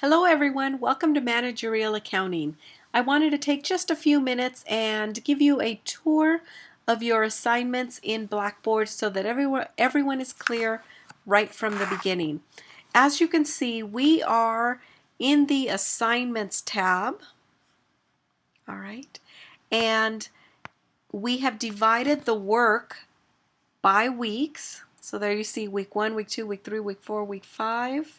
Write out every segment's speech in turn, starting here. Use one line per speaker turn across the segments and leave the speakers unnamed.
Hello everyone, welcome to Managerial Accounting. I wanted to take just a few minutes and give you a tour of your assignments in Blackboard so that everyone is clear right from the beginning. As you can see, we are in the Assignments tab, all right, and we have divided the work by weeks. So there you see week 1, week 2, week 3, week 4, week 5.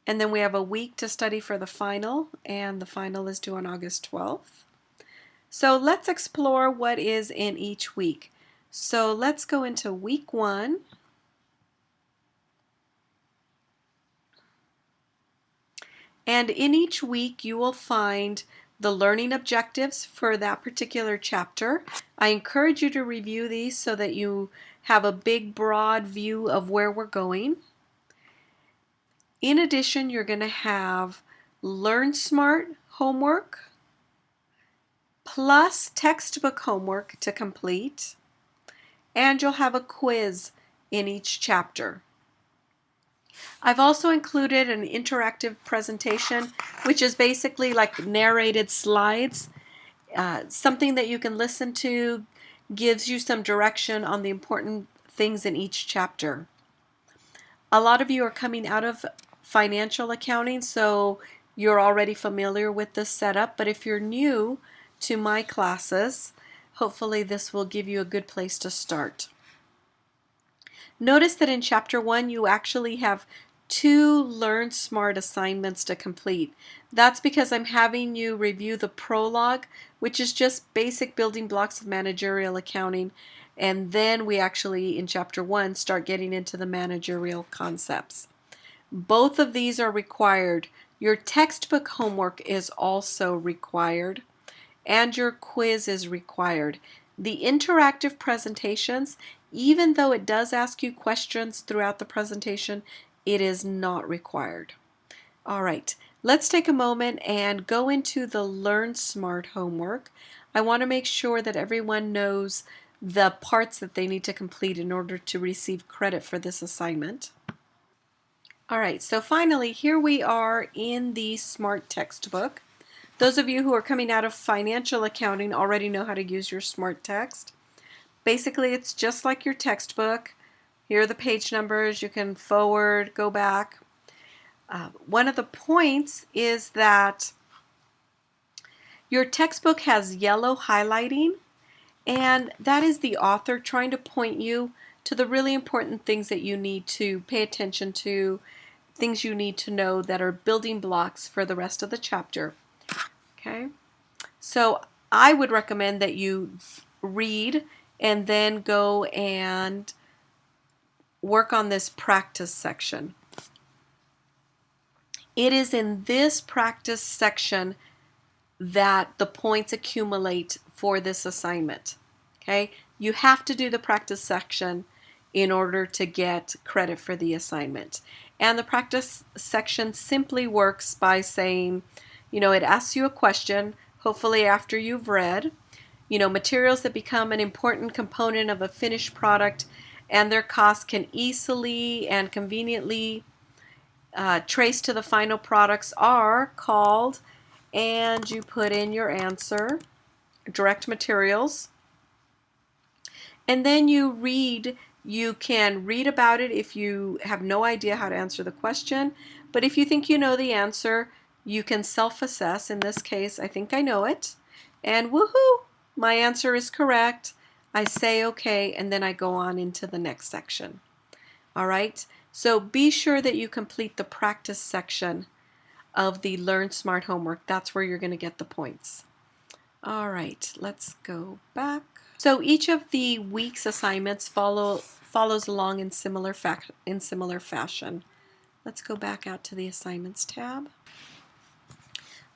And then we have a week to study for the final, and the final is due on August 12th. So let's explore what is in each week. So let's go into week 1. And in each week you will find the learning objectives for that particular chapter. I encourage you to review these so that you have a big, broad view of where we're going. In addition, you're going to have Learn Smart homework plus textbook homework to complete, and you'll have a quiz in each chapter. I've also included an interactive presentation, which is basically like narrated slides, something that you can listen to, gives you some direction on the important things in each chapter. A lot of you are coming out of financial accounting, so you're already familiar with this setup, but if you're new to my classes, hopefully this will give you a good place to start. Notice that in Chapter 1 you actually have 2 Learn Smart assignments to complete. That's because I'm having you review the prologue, which is just basic building blocks of managerial accounting, and then we actually in Chapter 1 start getting into the managerial concepts. Both of these are required. Your textbook homework is also required, and your quiz is required. The interactive presentations, even though it does ask you questions throughout the presentation, it is not required. All right, let's take a moment and go into the Learn Smart homework. I want to make sure that everyone knows the parts that they need to complete in order to receive credit for this assignment. All right, so finally, here we are in the Smart textbook. Those of you who are coming out of financial accounting already know how to use your Smart text. Basically, it's just like your textbook. Here are the page numbers. You can forward, go back. One of the points is that your textbook has yellow highlighting, and that is the author trying to point you to the really important things that you need to pay attention to, things you need to know that are building blocks for the rest of the chapter. Okay, so I would recommend that you read and then go and work on this practice section. It is in this practice section that the points accumulate for this assignment. Okay, you have to do the practice section in order to get credit for the assignment. And the practice section simply works by saying, it asks you a question, hopefully after you've read, materials that become an important component of a finished product and their cost can easily and conveniently trace to the final products are called, and you put in your answer, direct materials. And then you can read about it if you have no idea how to answer the question, but if you think you know the answer, you can self-assess. In this case, I think I know it, and woohoo, my answer is correct. I say okay, and then I go on into the next section. All right, so be sure that you complete the practice section of the Learn Smart homework. That's where you're going to get the points. All right, let's go back. So each of the week's assignments follows along in similar fashion. Let's go back out to the Assignments tab.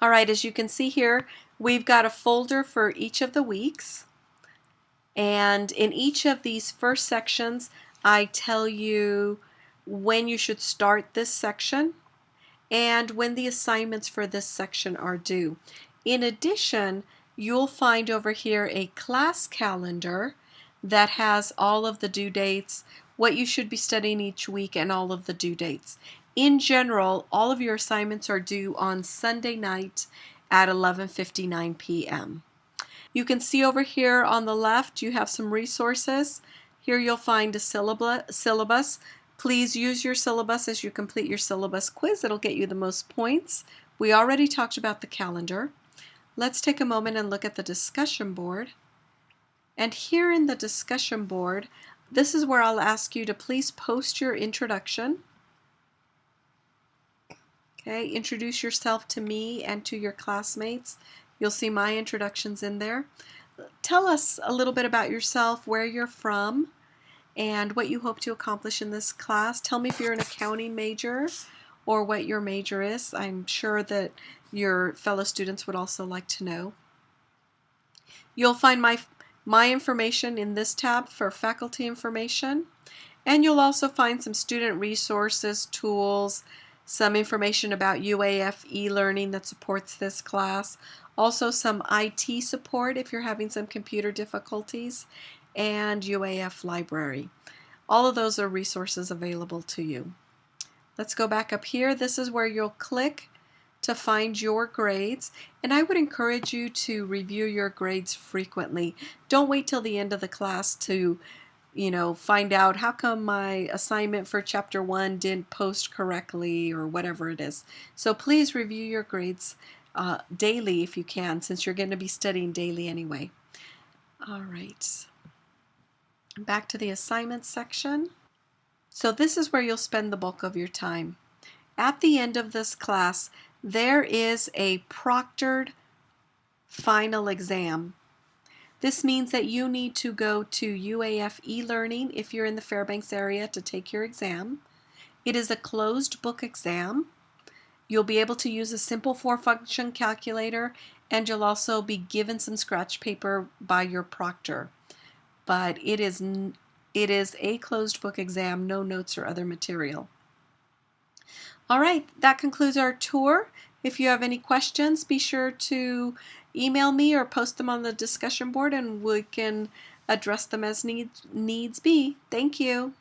All right, as you can see here, we've got a folder for each of the weeks. And in each of these first sections, I tell you when you should start this section and when the assignments for this section are due. In addition, you'll find over here a class calendar that has all of the due dates, what you should be studying each week, and all of the due dates. In general, all of your assignments are due on Sunday night at 11:59 p.m. You can see over here on the left you have some resources. Here you'll find a syllabus. Please use your syllabus as you complete your syllabus quiz. It'll get you the most points. We already talked about the calendar. Let's take a moment and look at the discussion board. And here in the discussion board, this is where I'll ask you to please post your introduction. Okay, introduce yourself to me and to your classmates. You'll see my introductions in there. Tell us a little bit about yourself, where you're from, and what you hope to accomplish in this class. Tell me if you're an accounting major or what your major is. I'm sure that your fellow students would also like to know. You'll find my information in this tab for faculty information, and you'll also find some student resources, tools, some information about UAF e-learning that supports this class, also some IT support if you're having some computer difficulties, and UAF library. All of those are resources available to you. Let's go back up here. This is where you'll click to find your grades, and I would encourage you to review your grades frequently. Don't wait till the end of the class to find out how come my assignment for chapter 1 didn't post correctly or whatever it is. So please review your grades daily if you can, since you're going to be studying daily anyway. All right, back to the assignments section. So this is where you'll spend the bulk of your time. At the end of this class, there is a proctored final exam. This means that you need to go to UAF e-learning if you're in the Fairbanks area to take your exam. It is a closed book exam. You'll be able to use a simple 4-function calculator, and you'll also be given some scratch paper by your proctor. But it is a closed book exam, no notes or other material. All right, that concludes our tour. If you have any questions, be sure to email me or post them on the discussion board, and we can address them as needs be. Thank you.